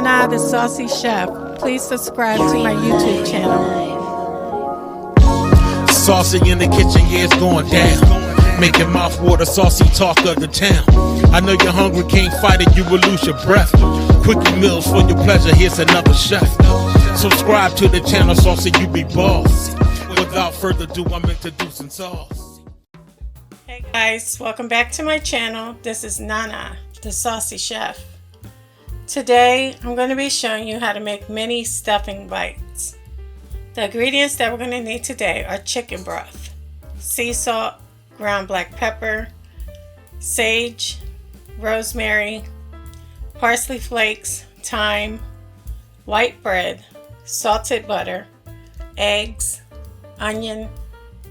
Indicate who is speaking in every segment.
Speaker 1: Nana the Saucy Chef. Please subscribe to my YouTube channel.
Speaker 2: Saucy in the kitchen, yeah, it's going down. Making mouth water, saucy talk of the town. I know you're hungry, can't fight it, you will lose your breath. Quickie meals for your pleasure, here's another chef. Subscribe to the channel, Saucy, you be boss. Without further ado, I'm introducing sauce.
Speaker 1: Hey guys, welcome back to my channel. This is Nana the Saucy Chef. Today, I'm going to be showing you how to make mini stuffing bites. The ingredients that we're going to need today are chicken broth, sea salt, ground black pepper, sage, rosemary, parsley flakes, thyme, white bread, salted butter, eggs, onion,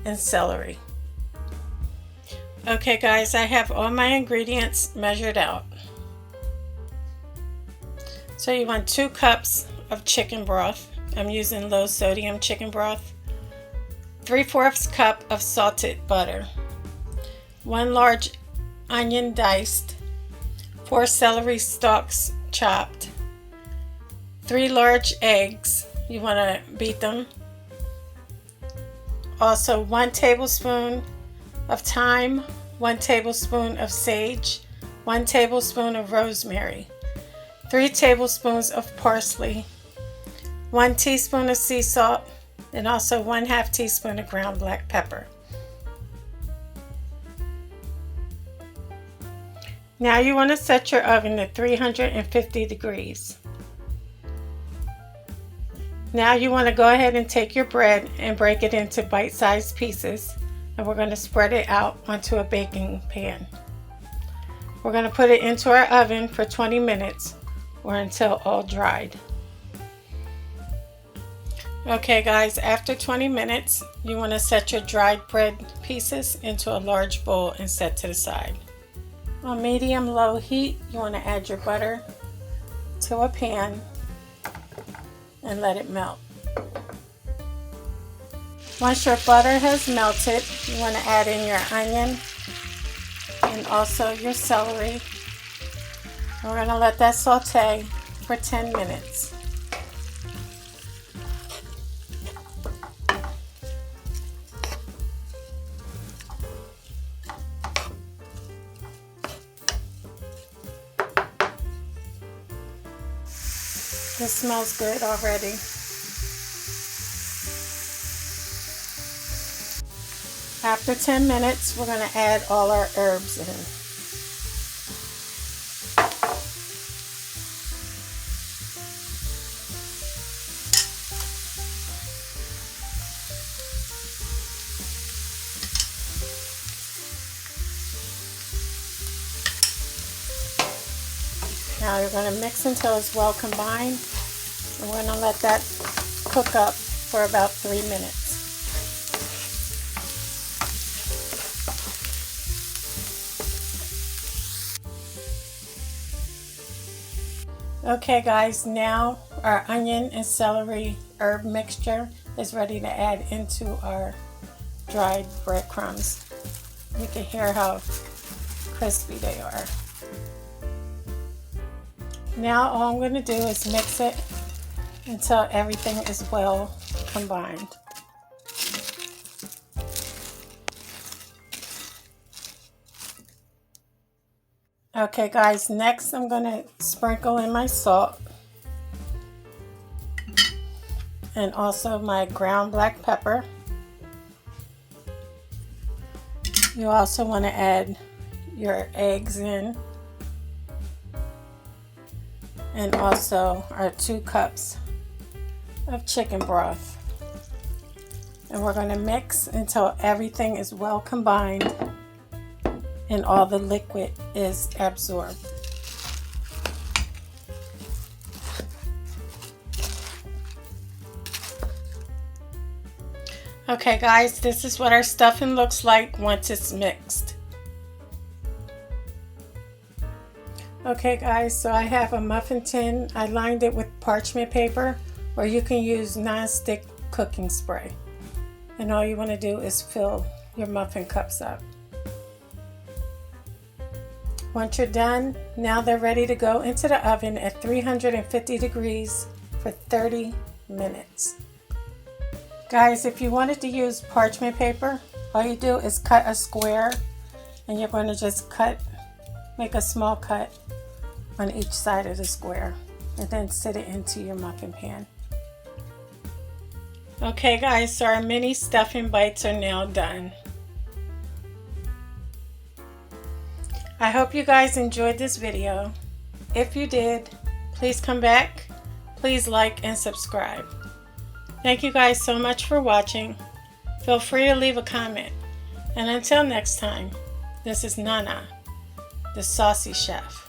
Speaker 1: and celery. Okay guys, I have all my ingredients measured out. So you want 2 cups of chicken broth. I'm using low sodium chicken broth. 3/4 cup of salted butter. 1 large onion diced. 4 celery stalks chopped. 3 large eggs. You want to beat them. Also 1 tablespoon of thyme, 1 tablespoon of sage, 1 tablespoon of rosemary, 3 tablespoons of parsley, 1 teaspoon of sea salt, and also 1/2 teaspoon of ground black pepper. Now you want to set your oven to 350 degrees. Now you want to go ahead and take your bread and break it into bite-sized pieces, and we're going to spread it out onto a baking pan. We're going to put it into our oven for 20 minutes or until all dried. Okay guys, after 20 minutes, you want to set your dried bread pieces into a large bowl and set to the side. On medium-low heat, you want to add your butter to a pan and let it melt. Once your butter has melted, you want to add in your onion and also your celery. We're going to let that saute for 10 minutes. This smells good already. After 10 minutes, we're going to add all our herbs in. Now you're going to mix until it's well combined. And we're going to let that cook up for about 3 minutes. Okay guys, now our onion and celery herb mixture is ready to add into our dried breadcrumbs. You can hear how crispy they are. Now all I'm going to do is mix it until everything is well combined. Okay guys, next I'm going to sprinkle in my salt and also my ground black pepper. You also want to add your eggs in, and also our 2 cups of chicken broth. And we're going to mix until everything is well combined and all the liquid is absorbed. Okay guys, this is what our stuffing looks like once it's mixed. Okay guys, so I have a muffin tin. I lined it with parchment paper, or you can use non-stick cooking spray. And all you want to do is fill your muffin cups up. Once you're done, now they're ready to go into the oven at 350 degrees for 30 minutes. Guys, if you wanted to use parchment paper, all you do is cut a square, and you're going to just make a small cut on each side of the square, and then set it into your muffin pan. Okay guys, so our mini stuffing bites are now done. I hope you guys enjoyed this video. If you did, please come back, please like and subscribe. Thank you guys so much for watching. Feel free to leave a comment. And until next time, this is Nana, the Saucy Chef.